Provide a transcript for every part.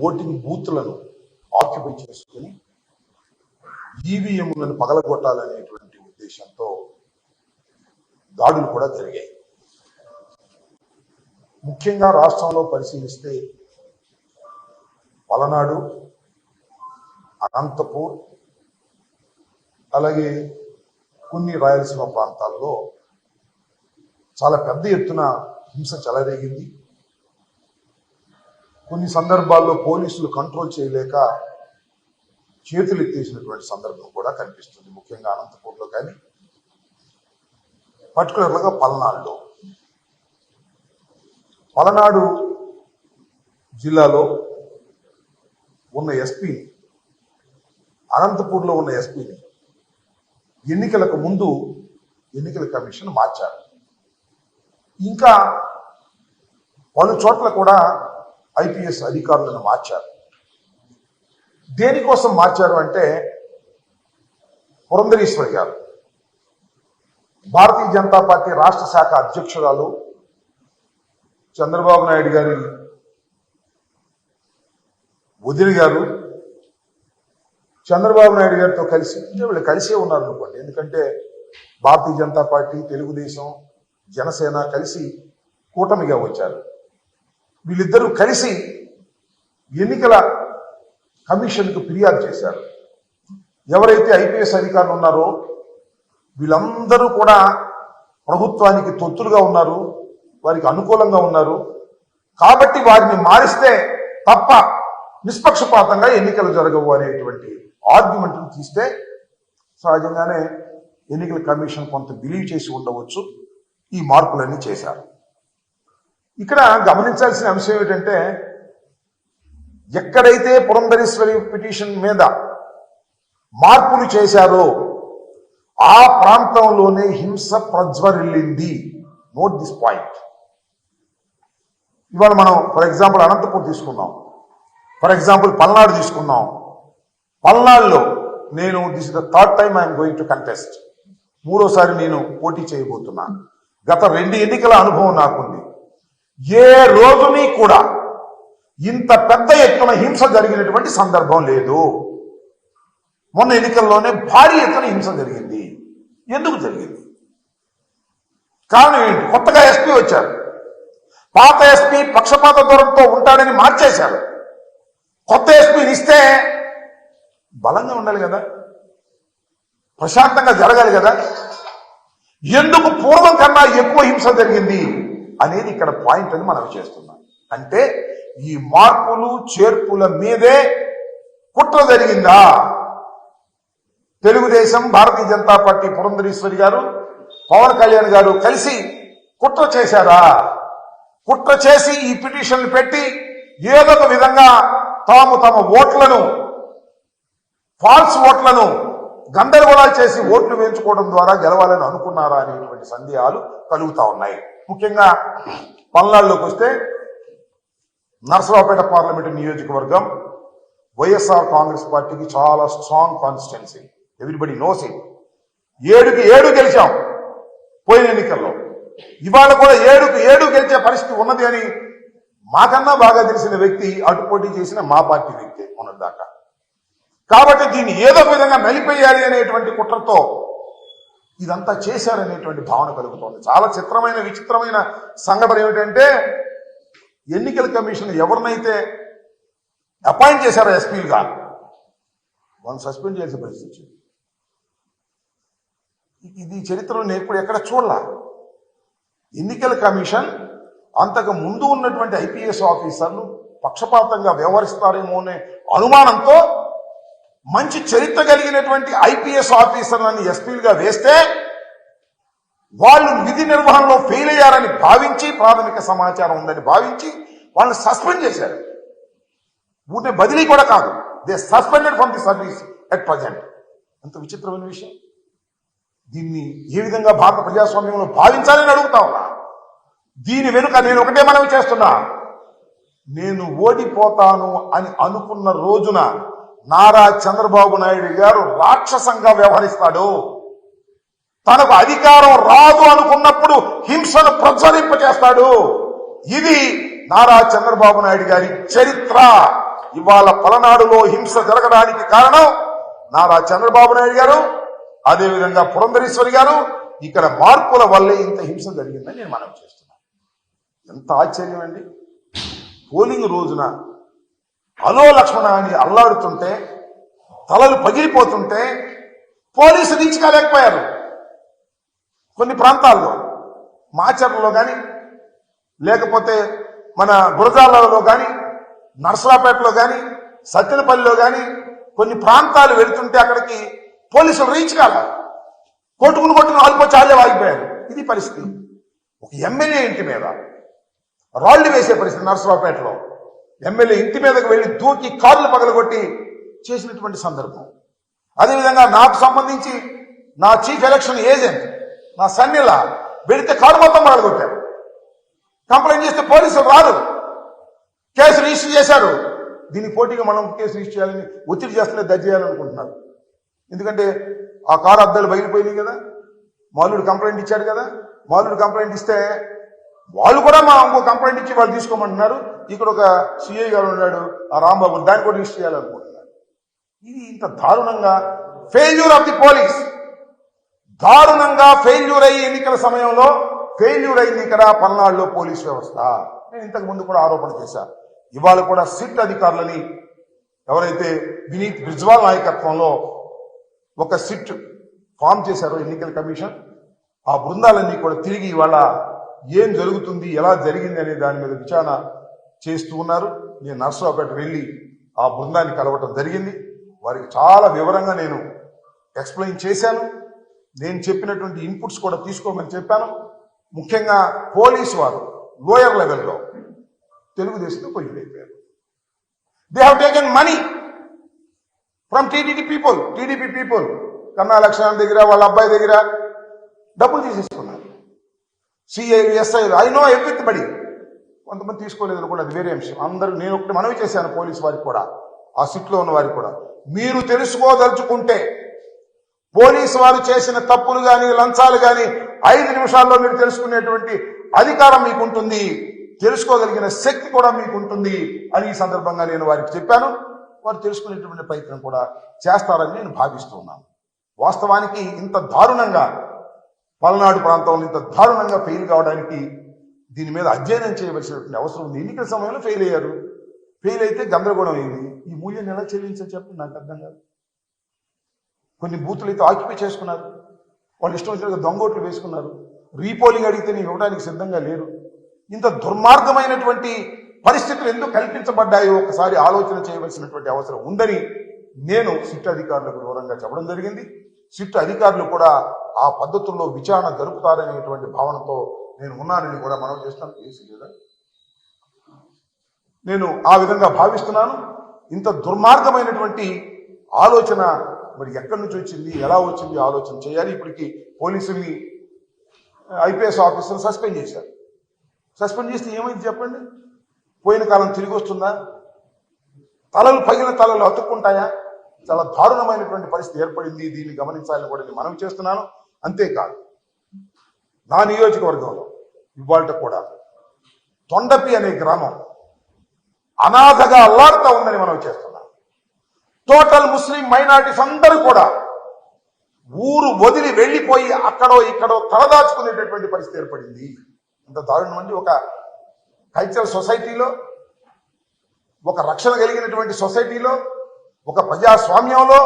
Voting బూత్లను occupy చేసుకుని ఈవీఎంలను పగలగొట్టాలనేటువంటి ఉద్దేశంతో దాడులు కూడా జరిగాయి. ముఖ్యంగా రాష్ట్రంలో పరిశీలిస్తే పలనాడు, అనంతపూర్, అలాగే కొన్ని రాయలసీమ ప్రాంతాల్లో చాలా పెద్ద ఎత్తున హింస చెలరేగింది. కొన్ని సందర్భాల్లో పోలీసులు కంట్రోల్ చేయలేక చేతులు ఎత్తేసినటువంటి సందర్భం కూడా కనిపిస్తుంది. ముఖ్యంగా అనంతపూర్లో కానీ పర్టికులర్గా పలనాడు జిల్లాలో ఉన్న ఎస్పీని, అనంతపూర్లో ఉన్న ఎస్పీని ఎన్నికలకు ముందు ఎన్నికల కమిషన్ మార్చారు. ఇంకా పలు చోట్ల కూడా ఐపీఎస్ అధికారులను మార్చారు. దేనికోసం మార్చారు అంటే, పురంధరేశ్వరి గారు భారతీయ జనతా పార్టీ రాష్ట్ర శాఖ అధ్యక్షురాలు, చంద్రబాబు నాయుడు గారి వదిలి గారు, చంద్రబాబు నాయుడు గారితో కలిసి, వీళ్ళు కలిసే ఉన్నారు అనుకోండి, ఎందుకంటే భారతీయ జనతా పార్టీ, తెలుగుదేశం, జనసేన కలిసి కూటమిగా వచ్చారు. వీళ్ళిద్దరూ కలిసి ఎన్నికల కమిషన్కు ఫిర్యాదు చేశారు. ఎవరైతే ఐపీఎస్ అధికారులు ఉన్నారో వీళ్ళందరూ కూడా ప్రభుత్వానికి తొత్తులుగా ఉన్నారు, వారికి అనుకూలంగా ఉన్నారు, కాబట్టి వారిని మారిస్తే తప్ప నిష్పక్షపాతంగా ఎన్నికలు జరగవు అనేటువంటి ఆర్గ్యుమెంట్ను తీస్తే సహజంగానే ఎన్నికల కమిషన్ కొంత బిలీవ్ చేసి ఉండవచ్చు. ఈ మార్పులన్నీ చేశారు. ఇక్కడ గమనించాల్సిన అంశం ఏమిటంటే, ఎక్కడైతే పురంధరేశ్వరి పిటిషన్ మీద మార్పులు చేశారో ఆ ప్రాంతంలోనే హింస ప్రజ్వరిల్లింది. Note this point. ఇవాళ మనం ఫర్ ఎగ్జాంపుల్ అనంతపూర్ తీసుకున్నాం, ఫర్ ఎగ్జాంపుల్ పల్నాడు తీసుకున్నాం. పల్నాడులో నేను this is the third time I'm going to contest, మూడోసారి నేను పోటీ చేయబోతున్నాను. గత 2 ఎన్నికల అనుభవం నాకుంది. ఏ రోజుని కూడా ఇంత పెద్ద ఎత్తున హింస జరిగినటువంటి సందర్భం లేదు. మొన్న ఎన్నికల్లోనే భారీ ఎత్తున హింస జరిగింది. ఎందుకు జరిగింది? కారణం ఏంటి? కొత్తగా ఎస్పీ వచ్చారు. పాత ఎస్పీ పక్షపాత ధోరణితో ఉంటాడని మార్చేశారు. కొత్త ఎస్పీని ఇస్తే బలంగా ఉండాలి కదా, ప్రశాంతంగా జరగాలి కదా. ఎందుకు పూర్వం కన్నా ఎక్కువ హింస జరిగింది అనేది ఇక్కడ పాయింట్ అని మనం చేస్తున్నాం. అంటే ఈ మార్పులు చేర్పుల మీదే కుట్ర జరిగిందా? తెలుగుదేశం, భారతీయ జనతా పార్టీ, పురంధరేశ్వరి గారు, పవన్ కళ్యాణ్ గారు కలిసి కుట్ర చేశారా? కుట్ర చేసి ఈ పిటిషన్లు పెట్టి ఏదో ఒక విధంగా తాము తమ ఓట్లను, ఫాల్స్ ఓట్లను గందరగోళాలు చేసి ఓట్లు వేయించుకోవడం ద్వారా గెలవాలని అనుకున్నారా అనేటువంటి సందేహాలు కలుగుతా ఉన్నాయి. ముఖ్యంగా పల్నాడులోకి వస్తే నర్సరావుపేట పార్లమెంటు నియోజకవర్గం వైఎస్ఆర్ కాంగ్రెస్ పార్టీకి చాలా strong constituency. Everybody knows it. 7కి 7 గెలిచాం పోయిన ఎన్నికల్లో. ఇవాళ కూడా 7కి 7 గెలిచే పరిస్థితి ఉన్నది అని మాకన్నా బాగా తెలిసిన వ్యక్తి అటు పోటీ చేసిన మా పార్టీ వ్యక్తి ఉన్నదాకా. కాబట్టి దీన్ని ఏదో ఒక విధంగా నలిపేయాలి అనేటువంటి కుట్రతో ఇదంతా చేశారనేటువంటి భావన కలుగుతోంది. చాలా విచిత్రమైన సంఘటన ఏమిటంటే, ఎన్నికల కమిషన్ ఎవరినైతే అపాయింట్ చేశారో ఎస్పీలుగా, వాళ్ళని సస్పెండ్ చేసే పరిస్థితి వచ్చింది. ఇది చరిత్రలో నేను ఎప్పుడు ఎక్కడ చూడలా. ఎన్నికల కమిషన్ అంతకు ముందు ఉన్నటువంటి ఐపీఎస్ ఆఫీసర్లు పక్షపాతంగా వ్యవహరిస్తారేమో అనే అనుమానంతో మంచి చరిత్ర కలిగినటువంటి ఐపీఎస్ ఆఫీసర్లను ఎస్పీలుగా వేస్తే వాళ్ళు విధి నిర్వహణలో ఫెయిల్ అయ్యారని భావించి, ప్రాథమిక సమాచారం ఉందని భావించి వాళ్ళని సస్పెండ్ చేశారు. ఊటే బదిలీ కూడా కాదు, they suspended from the service at present. ఎంత విచిత్రమైన విషయం. దీన్ని ఏ విధంగా భారత ప్రజాస్వామ్యంలో భావించాలని అడుగుతా ఉన్నా. దీని వెనుక నేను ఒకటే మనవి చేస్తున్నా, నేను ఓడిపోతాను అని అనుకున్న రోజున నారా చంద్రబాబు నాయుడు గారు రాక్షసంగా వ్యవహరిస్తాడు. తనకు అధికారం రాదు అనుకున్నప్పుడు హింసను ప్రజ్వలింపజేస్తాడు. ఇది నారా చంద్రబాబు నాయుడు గారి చరిత్ర. ఇవాళ పలనాడులో హింస జరగడానికి కారణం నారా చంద్రబాబు నాయుడు గారు, అదేవిధంగా పురంధరేశ్వరి గారు. ఇక్కడ మార్పుల వల్లే ఇంత హింస జరిగిందని నేను మనవి చేస్తున్నాను. ఎంత ఆశ్చర్యం అండి. పోలింగ్ రోజున అలో లక్ష్మణ అని అల్లాడుతుంటే, తలలు పగిలిపోతుంటే పోలీసు రీచ్ కాలేకపోయారు. కొన్ని ప్రాంతాల్లో మాచర్లలో కానీ, లేకపోతే మన గురజాలలో కానీ, నర్సరాపేటలో కానీ, సత్తెనపల్లిలో కానీ కొన్ని ప్రాంతాలు వెళుతుంటే అక్కడికి పోలీసులు రీచ్ కాల. కొట్టుకుని ఆగిపోయి చాలే ఆగిపోయారు. ఇది పరిస్థితి. ఒక ఎమ్మెల్యే ఇంటి మీద రాళ్లు వేసే పరిస్థితి. నర్సరావుపేటలో ఎమ్మెల్యే ఇంటి మీదకి వెళ్లి దూకి కార్లు పగలగొట్టి చేసినటువంటి సందర్భం. అదేవిధంగా నాకు సంబంధించి నా చీఫ్ ఎలక్షన్ ఏజెంట్ నా సన్నిలా వెళితే కారు మొత్తం పగలగొట్టారు. కంప్లైంట్ చేస్తే పోలీసులు రారు, కేసు రిజిస్టర్ చేశారు. దీనికి పోటీగా మనం కేసు రిజిస్టర్ చేయాలని ఒత్తిడి చేస్తూనే దర్జీ చేయాలనుకుంటున్నారు. ఎందుకంటే ఆ కారు అద్దాలు బయలుపోయినాయి కదా, మాలుడు కంప్లైంట్ ఇచ్చాడు కదా. మాలుడు కంప్లైంట్ ఇస్తే వాళ్ళు కూడా మా ఇంకో కంప్లైంట్ ఇచ్చి వాళ్ళు తీసుకోమంటున్నారు. ఇక్కడ ఒక సిఐ గారు ఉన్నాడు, ఆ రాంబాబు, దాన్ని కూడా రిజిస్టర్ చేయాలనుకుంటున్నారు. ఇది ఇంత దారుణంగా ఫెయిల్యూర్ ఆఫ్ ది పోలీస్, దారుణంగా ఫెయిల్యూర్ అయ్యి ఎన్నికల సమయంలో ఫెయిల్యూర్ అయింది ఇక్కడ పల్నాడులో పోలీస్ వ్యవస్థ. నేను ఇంతకు ముందు కూడా ఆరోపణ చేశాను. ఇవాళ కూడా సిట్ అధికారులని ఎవరైతే వినీత్ బ్రిజ్వాల్ నాయకత్వంలో ఒక సిట్ ఫామ్ చేశారో ఎన్నికల కమిషన్, ఆ బృందాలన్నీ కూడా తిరిగి ఇవాళ ఏం జరుగుతుంది, ఎలా జరిగింది అనే దాని మీద విచారణ చేస్తూ ఉన్నారు. నేను నర్సరావుపేట వెళ్ళి ఆ బృందాన్ని కలవటం జరిగింది. వారికి చాలా వివరంగా నేను ఎక్స్ప్లెయిన్ చేశాను. నేను చెప్పినటువంటి ఇన్పుట్స్ కూడా తీసుకోమని చెప్పాను. ముఖ్యంగా పోలీసు వారు లోయర్ లెవెల్లో తెలుగుదేశంతో పోయిపోయారు. They have taken money from TDP people. Kanna Lakshman దగ్గర, వాళ్ళ అబ్బాయి దగ్గర డబ్బులు తీసేసుకున్నారు. సిఐలు, ఎస్ఐలు, ఐ నో ఎవ్రీబడి. కొంతమంది తీసుకోలేదు కూడా, అది వేరే అంశం. అందరూ నేను ఒకటి మనవి చేశాను పోలీసు వారికి కూడా, ఆ సిట్లో ఉన్న వారికి కూడా, మీరు తెలుసుకోదలుచుకుంటే పోలీసు వారు చేసిన తప్పులు కానీ లంచాలు కానీ 5 నిమిషాల్లో మీరు తెలుసుకునేటువంటి అధికారం మీకు ఉంటుంది, తెలుసుకోగలిగిన శక్తి కూడా మీకు ఉంటుంది అని ఈ సందర్భంగా నేను వారికి చెప్పాను. వారు తెలుసుకునేటువంటి ప్రయత్నం కూడా చేస్తారని నేను భావిస్తున్నాను. వాస్తవానికి ఇంత దారుణంగా పల్నాడు ప్రాంతంలో ఇంత దారుణంగా ఫెయిల్ కావడానికి దీని మీద అధ్యయనం చేయవలసినటువంటి అవసరం ఉంది. ఎన్నికల సమయంలో ఫెయిల్ అయ్యారు. ఫెయిల్ అయితే గందరగోళం అయింది. ఈ మూల్యాన్ని ఎలా చెల్లించని చెప్పి నాకు అర్థం కాదు. కొన్ని బూతులు అయితే ఆక్యుపై చేసుకున్నారు, వాళ్ళు ఇష్టం వచ్చినట్టుగా దొంగోట్లు వేసుకున్నారు. రీపోలింగ్ అడిగితే నేను ఇవ్వడానికి సిద్ధంగా లేరు. ఇంత దుర్మార్గమైనటువంటి పరిస్థితులు ఎందుకు కల్పించబడ్డాయో ఒకసారి ఆలోచన చేయవలసినటువంటి అవసరం ఉందని నేను సిట్ అధికారులకు వివరంగా చెప్పడం జరిగింది. సిట్ అధికారులు కూడా ఆ పద్ధతుల్లో విచారణ జరుపుతారనేటువంటి భావనతో నేను ఉన్నానని కూడా మనం చేస్తాను. కేసు లేదా నేను ఆ విధంగా భావిస్తున్నాను. ఇంత దుర్మార్గమైనటువంటి ఆలోచన మరి ఎక్కడి నుంచి వచ్చింది, ఎలా వచ్చింది ఆలోచన చేయాలి. ఇప్పటికి పోలీసుల్ని ఐపీఎస్ ఆఫీసర్ సస్పెండ్ చేశారు. సస్పెండ్ చేస్తే ఏమైంది చెప్పండి? పోయిన కాలం తిరిగి వస్తుందా? తలలు పగిలిన తలలు అతుక్కుంటాయా? చాలా దారుణమైనటువంటి పరిస్థితి ఏర్పడింది. దీన్ని గమనించాలని కూడా నేను మనవి చేస్తున్నాను. అంతేకాదు, నా నియోజకవర్గంలో ఇవాళ కూడా తొండపి అనే గ్రామం అనాథగా అల్లాడుతూ ఉందని మనం చేస్తున్నాం. టోటల్ ముస్లిం మైనారిటీస్ అందరూ కూడా ఊరు వదిలి వెళ్ళిపోయి అక్కడో ఇక్కడో తలదాచుకునేటటువంటి పరిస్థితి ఏర్పడింది. ఇంత దారుణం అండి. ఒక కల్చరల్ సొసైటీలో, ఒక రక్షణ కలిగినటువంటి సొసైటీలో, ఒక ప్రజాస్వామ్యంలో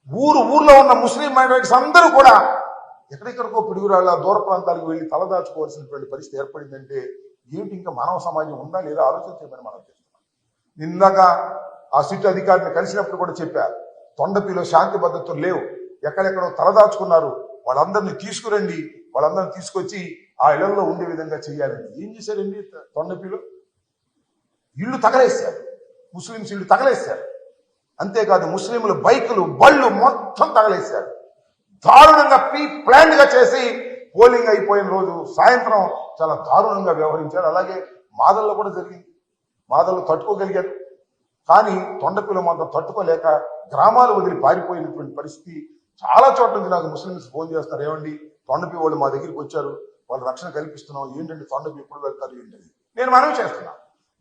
ఊర్లో ఉన్న ముస్లిం మైనారిటీస్ అందరూ కూడా ఎక్కడెక్కడికో పిడుగురాళ్ళ దూర ప్రాంతాలకు వెళ్ళి తలదాచుకోవాల్సినటువంటి పరిస్థితి ఏర్పడిందంటే ఏమిటి ఇంకా మానవ సమాజం ఉందా లేదా ఆలోచించమని మనం చేస్తున్నాం. నిన్నగా ఆ సిట్ అధికారిని కలిసినప్పుడు కూడా చెప్పారు, తొండపిలో శాంతి భద్రతలు లేవు, ఎక్కడెక్కడో తలదాచుకున్నారు, వాళ్ళందరినీ తీసుకురండి, వాళ్ళందరినీ తీసుకొచ్చి ఆ ఇళ్లలో ఉండే విధంగా చేయాలని. ఏం చేశారండి? తొండపిలో ఇళ్ళు తగలేశారు, ముస్లింస్ ఇళ్ళు తగలేశారు. అంతేకాదు ముస్లింలు బైకులు, బళ్ళు మొత్తం తగలేశారు. దారుణంగా ప్లాన్ గా చేసి పోలింగ్ అయిపోయిన రోజు సాయంత్రం చాలా దారుణంగా వ్యవహరించారు. అలాగే మాదల్లో కూడా జరిగింది. మాదల్లో తట్టుకోగలిగారు, కానీ తొండపిలో మాత్రం తట్టుకోలేక గ్రామాలు వదిలి పారిపోయినటువంటి పరిస్థితి. చాలా చోట్ల నుంచి నాకు ముస్లింస్ ఫోన్ చేస్తారు, ఏమండి తొండపి వాళ్ళు మా దగ్గరికి వచ్చారు, వాళ్ళు రక్షణ కల్పిస్తున్నాం, ఏంటంటే తొండపి ఎప్పుడు వెళ్తారు ఏంటని. నేను మనవి చేస్తున్నా,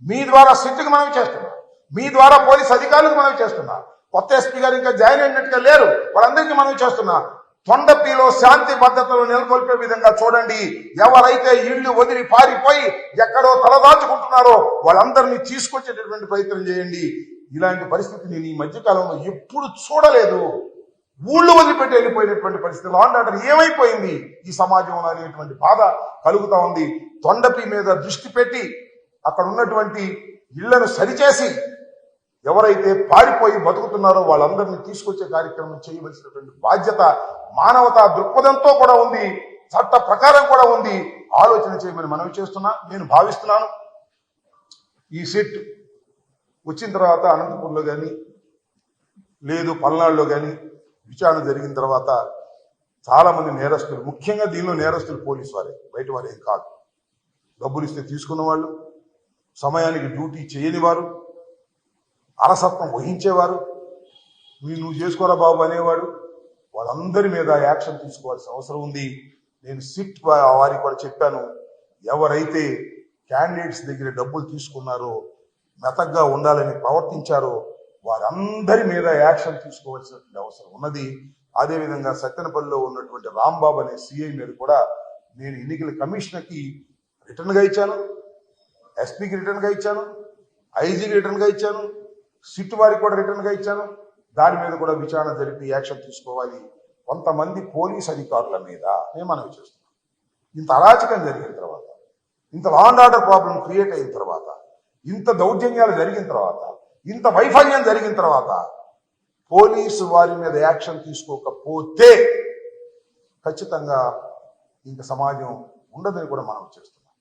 మీ ద్వారా సిట్టుకి మనవి చేస్తున్నా, మీ ద్వారా పోలీస్ అధికారులకు మనవి చేస్తున్నా. కొత్త ఎస్పీ గారు ఇంకా జాయిన్ అయినట్టుగా లేరు, వాళ్ళందరికీ మనవి చేస్తున్నా. తొండపిలో శాంతి భద్రతలు నెలకొల్పే విధంగా చూడండి. ఎవరైతే ఇళ్లు వదిలి పారిపోయి ఎక్కడో తలదాచుకుంటున్నారో వాళ్ళందరినీ తీసుకొచ్చేటటువంటి ప్రయత్నం చేయండి. ఇలాంటి పరిస్థితి నేను ఈ మధ్యకాలంలో ఎప్పుడు చూడలేదు. ఊళ్ళు వదిలిపెట్టి వెళ్ళిపోయినటువంటి పరిస్థితి, లా అండ్ ఆర్డర్ ఏమైపోయింది ఈ సమాజంలో అనేటువంటి బాధ కలుగుతా ఉంది. తొండపి మీద దృష్టి పెట్టి అక్కడ ఉన్నటువంటి ఇళ్లను సరిచేసి ఎవరైతే పారిపోయి బతుకుతున్నారో వాళ్ళందరినీ తీసుకొచ్చే కార్యక్రమం చేయవలసినటువంటి బాధ్యత మానవతా దృక్పథంతో కూడా ఉంది, చట్ట ప్రకారం కూడా ఉంది. ఆలోచన చేయమని మనవి చేస్తున్నా. నేను భావిస్తున్నాను ఈ సిట్ వచ్చిన తర్వాత అనంతపూర్లో కానీ లేదు పల్నాడులో కానీ విచారణ జరిగిన తర్వాత చాలా మంది నేరస్తులు, ముఖ్యంగా దీనిలో నేరస్తులు పోలీసు వారే, బయట వారు ఏం కాదు. డబ్బులు ఇస్తే తీసుకున్న వాళ్ళు, సమయానికి డ్యూటీ చేయని వారు, అలసత్వం వహించేవారు, నువ్వు చేసుకోరా బాబు అనేవాడు, వాళ్ళందరి మీద యాక్షన్ తీసుకోవాల్సిన అవసరం ఉంది. నేను సిట్ వారికి కూడా చెప్పాను, ఎవరైతే క్యాండిడేట్స్ దగ్గర డబ్బులు తీసుకున్నారో, మెతగ్గా ఉండాలని ప్రవర్తించారో వారందరి మీద యాక్షన్ తీసుకోవాల్సినటువంటి అవసరం ఉన్నది. అదేవిధంగా సత్తెనపల్లిలో ఉన్నటువంటి రాంబాబు అనే సిఐ మీద కూడా నేను ఎన్నికల కమిషనర్కి రిటర్న్గా ఇచ్చాను, ఎస్పీకి రిటర్న్గా ఇచ్చాను, ఐజీకి రిటర్న్గా ఇచ్చాను, సిట్ వారికి కూడా రిటర్న్గా ఇచ్చాను. దాని మీద కూడా విచారణ జరిపి యాక్షన్ తీసుకోవాలి. కొంతమంది పోలీస్ అధికారుల మీద నేను మనవి చేస్తున్నాను. ఇంత అరాచకం జరిగిన తర్వాత, ఇంత law and order problem create అయిన తర్వాత, ఇంత దౌర్జన్యాలు జరిగిన తర్వాత, ఇంత వైఫల్యం జరిగిన తర్వాత పోలీసు వారి మీద యాక్షన్ తీసుకోకపోతే ఖచ్చితంగా ఇంక సమాజం ఉండదని కూడా మనం చేస్తున్నాం.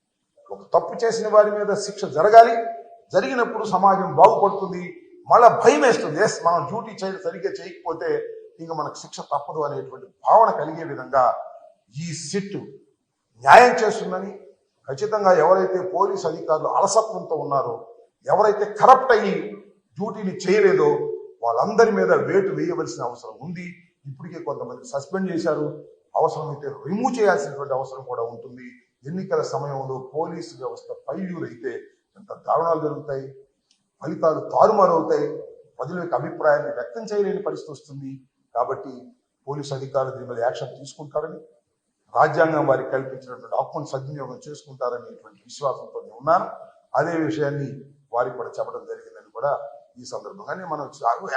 ఒక తప్పు చేసిన వారి మీద శిక్ష జరగాలి. జరిగినప్పుడు సమాజం బాగుపడుతుంది. మళ్ళా భయం వేస్తుంది, ఎస్ మనం డ్యూటీ సరిగ్గా చేయకపోతే ఇంకా మనకు శిక్ష తప్పదు అనేటువంటి భావన కలిగే విధంగా ఈ సిట్ న్యాయం చేస్తుందని, ఖచ్చితంగా ఎవరైతే పోలీసు అధికారులు అలసత్వంతో ఉన్నారో, ఎవరైతే కరప్ట్ అయ్యి డ్యూటీని చేయలేదో వాళ్ళందరి మీద వేటు వేయవలసిన అవసరం ఉంది. ఇప్పటికే కొంతమంది సస్పెండ్ చేశారు, అవసరమైతే రిమూవ్ చేయాల్సినటువంటి అవసరం కూడా ఉంటుంది. ఎన్నికల సమయంలో పోలీసు వ్యవస్థ ఫెయిల్యూర్ ఎంత దారుణాలు జరుగుతాయి, ఫలితాలు తారుమారవుతాయి, ప్రజల యొక్క అభిప్రాయాన్ని వ్యక్తం చేయలేని పరిస్థితి వస్తుంది. కాబట్టి పోలీసు అధికారులు దీని మీద యాక్షన్ తీసుకుంటారని, రాజ్యాంగం వారికి కల్పించినటువంటి హక్కును సద్వినియోగం చేసుకుంటారనేటువంటి విశ్వాసంతో నేను ఉన్నాను. అదే విషయాన్ని వారికి కూడా చెప్పడం జరిగిందని కూడా ఈ సందర్భంగానే మనం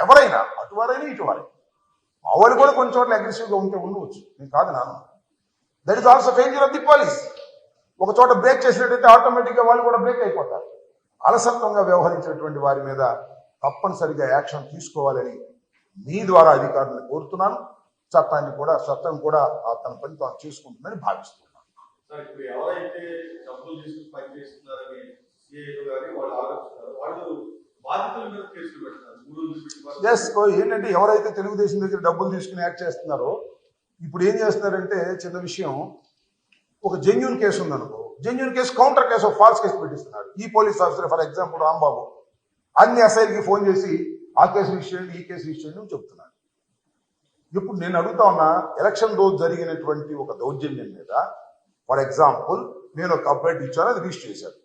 ఎవరైనా అటువారైనా ఇటువారైనా మా వాళ్ళు కూడా కొన్ని చోట్ల అగ్రెసివ్గా ఉంటే ఉండవచ్చు, నేను కాదు నాను. That is also failure of the police. ఒక చోట బ్రేక్ చేసినట్టయితే ఆటోమేటిక్గా వాళ్ళు కూడా బ్రేక్ అయిపోతారు. అలసత్వంగా వ్యవహరించినటువంటి వారి మీద తప్పనిసరిగా యాక్షన్ తీసుకోవాలని మీ ద్వారా అధికారులను కోరుతున్నాను. చట్టం కూడా తన పని తాను చేసుకుంటుందని భావిస్తున్నాను. ఏంటంటే ఎవరైతే తెలుగుదేశం దగ్గర డబ్బులు తీసుకుని యాక్ట్ చేస్తున్నారో ఇప్పుడు ఏం చేస్తున్నారంటే, చిన్న విషయం, ఒక జెన్యూన్ కేసు ఉందనుకో, genuine case counter case false case పెట్టిస్తున్నారు. ఈ police officer for example Rambabu అన్ని ఎస్ఐలకి ఫోన్ చేసి ఆ కేసు విషయండి ఈ కేసు విషయండి చెప్తున్నాడు. ఇప్పుడు నేను అడుగుతా ఉన్నా, ఎలక్షన్ రోజు జరిగినటువంటి ఒక దౌర్జన్యం మీద ఫర్ ఎగ్జాంపుల్ నేను ఒక కంప్లైంట్ ఇచ్చాను, అది రిజిస్టర్ చేశాను.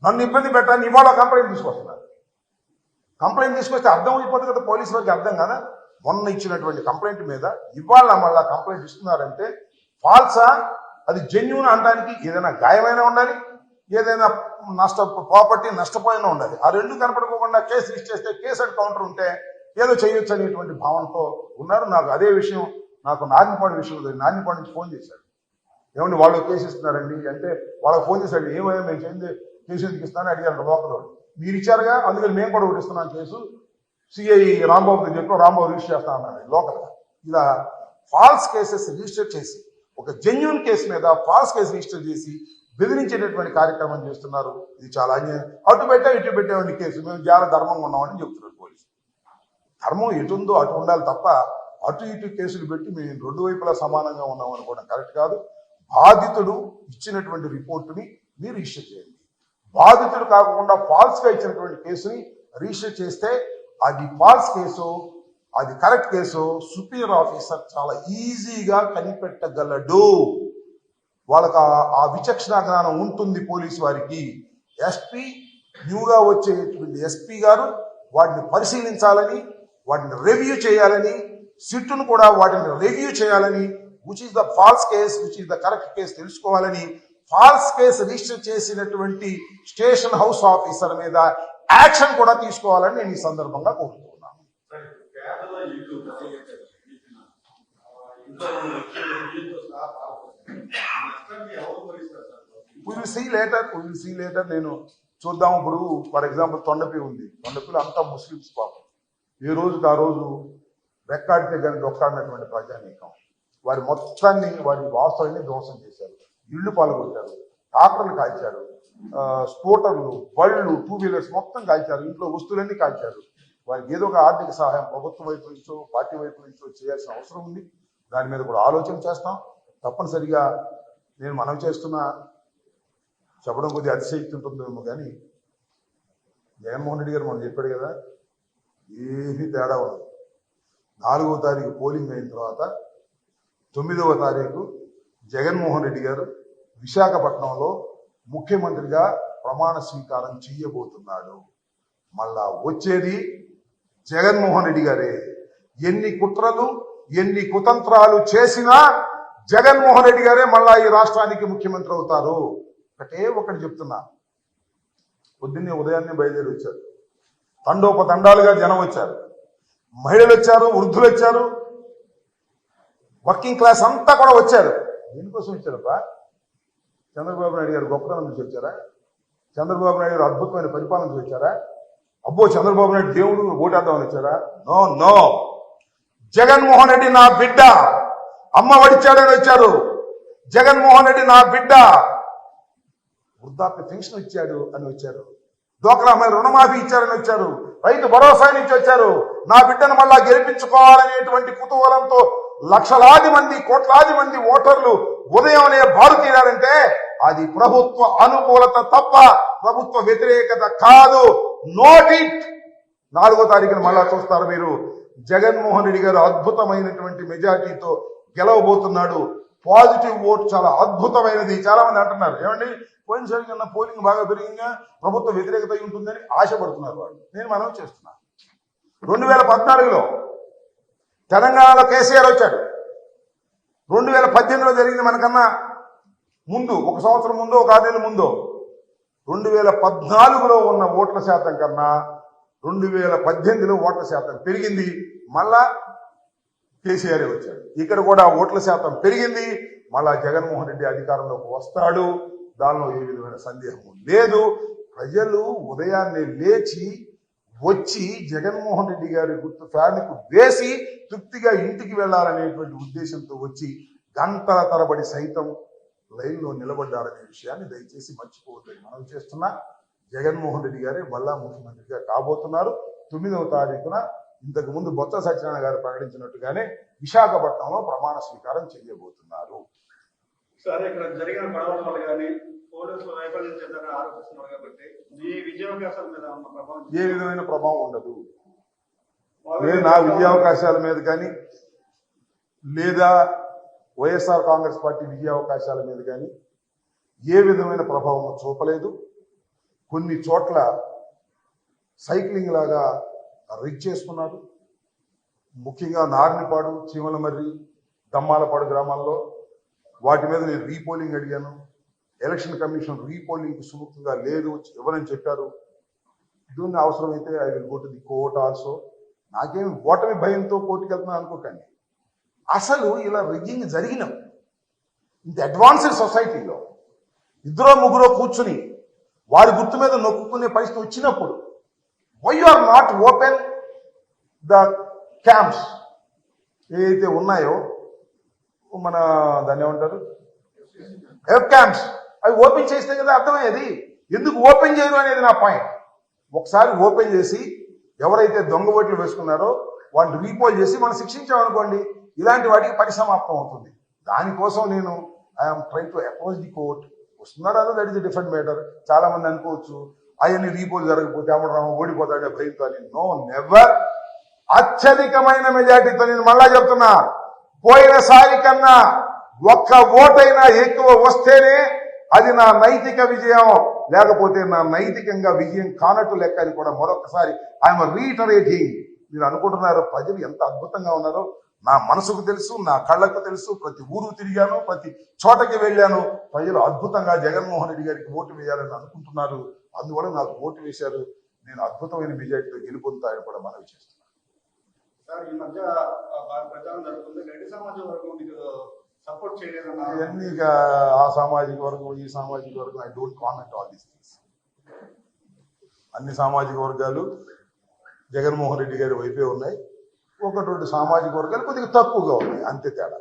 నన్ను ఇబ్బంది పెట్టాలని ఇవాళ కంప్లైంట్ తీసుకొస్తున్నారు. కంప్లైంట్ తీసుకొస్తే అర్థం అయిపోతుంది కదా, పోలీసు వారికి అర్థం కదా. మొన్న ఇచ్చినటువంటి కంప్లైంట్ మీద ఇవాళ మళ్ళా కంప్లైంట్ ఇస్తున్నారంటే ఫాల్సా, అది జెన్యూన్ అనడానికి ఏదైనా గాయమైనా ఉండాలి, ఏదైనా ప్రాపర్టీ నష్టపోయినా ఉండాలి. ఆ రెండు కనపడుకోకుండా కేసు రిజిస్టర్ చేస్తే కేసు అండ్ కౌంటర్ ఉంటే ఏదో చేయొచ్చు అనేటువంటి భావనతో ఉన్నారు. నాకు అదే విషయం, నాకు నారాయణపాడు విషయంలో నారాయణపాడు నుంచి ఫోన్ చేశాడు. ఏమండి వాళ్ళు కేసు ఇస్తున్నారండి అంటే, వాళ్ళకి ఫోన్ చేశాడు, ఏమైనా మేము చేయండి కేసు ఎందుకు ఇస్తానని అడిగారు లోకల్ వాళ్ళు. మీరు ఇచ్చారుగా, అందుకని మేము కూడా ఒకటి ఇస్తున్నాం కేసు, సిఐ రాంబాబుకి చెప్పి రాంబాబు రిజిస్టర్ చేస్తా అన్నాడు లోకల్గా. ఇలా ఫాల్స్ కేసెస్ రిజిస్టర్ చేసి, ఒక జెన్యూన్ కేసు మీద ఫాల్స్ కేసు రిజిస్టర్ చేసి బెదిరించేటటువంటి కార్యక్రమం చేస్తున్నారు. ఇది చాలా అన్యాయం. అటు పెట్టామండి కేసు, మేము చాలా ధర్మంగా ఉన్నామని చెప్తున్నారు పోలీసు. ధర్మం ఎటు ఉందో అటు ఉండాలి తప్ప అటు ఇటు కేసులు పెట్టి మేము రెండు వైపులా సమానంగా ఉన్నాం అనుకోవడం కరెక్ట్ కాదు. బాధితుడు ఇచ్చినటువంటి రిపోర్టుని మీరు రిజిస్టర్ చేయండి. బాధితుడు కాకుండా ఫాల్స్గా ఇచ్చినటువంటి కేసుని రిజిస్టర్ చేస్తే అది ఫాల్స్ కేసు, అది కరెక్ట్ కేసు, సుపీరియర్ ఆఫీసర్ చాలా ఈజీగా కనిపెట్టగలడు. వాళ్ళకి ఆ విచక్షణ జ్ఞానం ఉంటుంది పోలీసు వారికి. ఎస్పీ, న్యూగా వచ్చేటువంటి ఎస్పీ గారు వాటిని పరిశీలించాలని, వాటిని రివ్యూ చేయాలని, సిట్టును కూడా వాటిని రివ్యూ చేయాలని, which is the false case, which is the correct case తెలుసుకోవాలని, ఫాల్స్ కేసు రిజిస్టర్ చేసినటువంటి స్టేషన్ హౌస్ ఆఫీసర్ మీద యాక్షన్ కూడా తీసుకోవాలని నేను ఈ సందర్భంగా కోరుతున్నాను. We will see later. నేను చూద్దాం. ఇప్పుడు ఫర్ ఎగ్జాంపుల్ తొండపి ఉంది. తొండపిలో అంతా ముస్లిమ్స్ పాపం. ఏ రోజుకి ఆ రోజు రెక్కాడితే కానీ డొక్కాడినటువంటి ప్రజానీకం వారి మొత్తాన్ని, వారి వాస్తుల్ని ధ్వంసం చేశారు. ఇళ్లు పాల్గొట్టారు, ట్రాక్టర్లు కాల్చారు, స్కూటర్లు, బళ్ళు, 2 వీలర్స్ మొత్తం కాల్చారు, ఇంట్లో వస్తువులన్నీ కాల్చారు. వారికి ఏదో ఒక ఆర్థిక సహాయం ప్రభుత్వం వైపు నుంచో పార్టీ వైపు నుంచో చేయాల్సిన అవసరం ఉంది. దాని మీద కూడా ఆలోచన చేస్తాం. తప్పనిసరిగా నేను మనవి చేస్తున్నా, చెప్పడం కొద్దిగా అతిశయక్తి ఉంటుందేమో కానీ జగన్మోహన్ రెడ్డి గారు మనం చెప్పాడు కదా, ఏమీ తేడా ఉండదు. 4వ తారీఖు పోలింగ్ అయిన తర్వాత 9వ తారీఖు జగన్మోహన్ రెడ్డి గారు విశాఖపట్నంలో ముఖ్యమంత్రిగా ప్రమాణ స్వీకారం చేయబోతున్నాడు. మళ్ళా వచ్చేది జగన్మోహన్ రెడ్డి గారే. ఎన్ని కుట్రలు, ఎన్ని కుతంత్రాలు చేసినా జగన్మోహన్ రెడ్డి గారే మళ్ళా ఈ రాష్ట్రానికి ముఖ్యమంత్రి అవుతారు. ఒకటి చెప్తున్నా, పొద్దున్నే ఉదయాన్నే బయలుదేరి వచ్చారు. తండోపతండాలుగా జనం వచ్చారు, మహిళలు వచ్చారు, వృద్ధులు వచ్చారు, వర్కింగ్ క్లాస్ అంతా కూడా వచ్చారు. దేనికోసం వచ్చారప్ప? చంద్రబాబు నాయుడు గారు గొప్పతనం నుంచి వచ్చారా? చంద్రబాబు నాయుడు గారు అద్భుతమైన పరిపాలన నుంచి వచ్చారా? అబ్బో చంద్రబాబు నాయుడు దేవుడు ఓటేద్దామని వచ్చారా? No no. జగన్మోహన్ రెడ్డి నా బిడ్డ, అమ్మ వడిచాడని వచ్చారు. జగన్మోహన్ రెడ్డి నా బిడ్డ, వృద్ధాప్య పెన్షన్ ఇచ్చాడు అని వచ్చారు. డ్వాక్రా మహిళ రుణమాఫీ ఇచ్చారని వచ్చారు. రైతు భరోసా నుంచి వచ్చారు. నా బిడ్డను మళ్ళా గెలిపించుకోవాలనేటువంటి కుతూహలంతో లక్షలాది మంది, కోట్లాది మంది ఓటర్లు ఉదయంనే బారు తీరారంటే అది ప్రభుత్వ అనుకూలత తప్ప ప్రభుత్వ వ్యతిరేకత కాదు. Note it. 4వ తారీఖున మళ్ళా చూస్తారు మీరు. జగన్మోహన్ రెడ్డి గారు అద్భుతమైనటువంటి మెజార్టీతో గెలవబోతున్నాడు. పాజిటివ్ ఓట్ చాలా అద్భుతమైనది. చాలా మంది అంటున్నారు, ఏమండి పోయినసారి కన్నా పోలింగ్ బాగా పెరిగిందా, ప్రభుత్వ వ్యతిరేకత ఉంటుందని ఆశపడుతున్నారు వాళ్ళు. నేను మనవి చేస్తున్నా, 2014లో తెలంగాణలో కేసీఆర్ వచ్చాడు. 2018లో జరిగింది మనకన్నా ముందు, 1 సంవత్సరం ముందో 6 నెలల ముందో. 2014లో ఉన్న ఓట్ల శాతం కన్నా 2018లో ఓట్ల శాతం పెరిగింది. మళ్ళా కేసీఆర్ వచ్చాడు. ఇక్కడ కూడా ఓట్ల శాతం పెరిగింది. మళ్ళా జగన్మోహన్ రెడ్డి అధికారంలోకి వస్తాడు. దానిలో ఏ విధమైన సందేహం లేదు. ప్రజలు ఉదయాన్నే లేచి వచ్చి జగన్మోహన్ రెడ్డి గారి గుర్తు ఫ్యాన్కు వేసి తృప్తిగా ఇంటికి వెళ్లాలనేటువంటి ఉద్దేశంతో వచ్చి గంటల తరబడి సైతం లైన్లో నిలబడ్డారనే విషయాన్ని దయచేసి మర్చిపోవద్దని మనం చేస్తున్నా. జగన్మోహన్ రెడ్డి గారే మళ్ళా ముఖ్యమంత్రిగా కాబోతున్నారు. 9వ తారీఖున ఇంతకు ముందు బొత్స సత్యనారాయణ గారు ప్రకటించినట్టుగానే విశాఖపట్నంలో ప్రమాణ స్వీకారం చేయబోతున్నారు. సరే, ఇక్కడ జరిగిన గొడవల వల్ల కానీ పోలీసులు వైఫల్యం చెందని ఆరోపిస్తున్నారు కాబట్టి మీ విజయావకాశాల మీద ఉన్న ప్రభావం ఏ విధమైన ప్రభావం ఉండదు. నా విజయావకాశాల మీద కానీ లేదా వైఎస్ఆర్ కాంగ్రెస్ పార్టీ విజయావకాశాల మీద కానీ ఏ విధమైన ప్రభావం చూపలేదు. కొన్ని చోట్ల సైక్లింగ్ లాగా రిగ్ చేసుకున్నారు. ముఖ్యంగా నార్నిపాడు, చీమలమర్రి, దమ్మాలపాడు గ్రామాల్లో వాటి మీద నేను రీపోలింగ్ అడిగాను. ఎలక్షన్ కమిషన్ రీపోలింగ్ సుముఖంగా లేదు ఎవరని చెప్పారు. దీన్ని అవసరమైతే I will go to the court also. నాకేం ఓటమి భయంతో కోర్టుకు వెళ్తున్నాను అనుకోకండి. అసలు ఇలా రిగ్గింగ్ జరిగిన ఇంత అడ్వాన్స్డ్ సొసైటీలో 2-3 కూర్చుని వారి గుర్తు మీద నొక్కుకునే పరిస్థితి వచ్చినప్పుడు why you are not open the camps ఏదైతే ఉన్నాయో, మన దాన్ని ఏమంటారు, ఎఫ్ క్యాంప్స్, అవి ఓపెన్ చేస్తే కదా అర్థమయ్యేది. ఎందుకు ఓపెన్ చేయరు అనేది నా పాయింట్. ఒకసారి ఓపెన్ చేసి ఎవరైతే దొంగ ఓట్లు వేసుకున్నారో వాటిని రీపోల్ చేసి మనం శిక్షించామనుకోండి, ఇలాంటి వాటికి పరిసమాప్తం అవుతుంది. దానికోసం నేను I'm try to approach the court. వస్తున్నారా, that is a different matter. చాలా మంది అనుకోవచ్చు అవన్నీ రీపోల్ జరగకపోతే అమరరావు ఓడిపోతాడే భయంతో అని. No, never. అత్యధికమైన మెజార్టీతో నేను మళ్ళా చెప్తున్నా, పోయినసారి కన్నా 1 ఓటైనా ఎక్కువ వస్తేనే అది నా నైతిక విజయం. లేకపోతే నా నైతికంగా విజయం కానట్టు లెక్క అని కూడా మరొకసారి ఐఎమ్ రీటరేటింగ్. మీరు అనుకుంటున్నారు ప్రజలు ఎంత అద్భుతంగా ఉన్నారో. నా మనసుకు తెలుసు, నా కళ్ళకు తెలుసు, ప్రతి ఊరు తిరిగాను, ప్రతి చోటకి వెళ్ళాను. ప్రజలు అద్భుతంగా జగన్మోహన్ రెడ్డి గారికి ఓటు వేయాలని అనుకుంటున్నారు. అందువల్ల నాకు ఓటు వేశారు. నేను అద్భుతమైన మెజార్టీతో గెలుపొందుతాయని కూడా మనవి చేస్తున్నాను. సార్ ఈ మధ్య ప్రచారం జరుగుతుంది, రెడ్డి సమాజం వరకు మీకు సపోర్ట్ చేయలేదన్న. ఇవన్నీ ఇక ఆ సామాజిక వర్గం, ఈ సామాజిక వర్గం, I don't comment all these things. అన్ని సామాజిక వర్గాలు జగన్మోహన్ రెడ్డి గారి వైపే ఉన్నాయి. ఒకటి సామాజిక వర్గాలు కొద్దిగా తక్కువగా ఉన్నాయి, అంతే తేడా.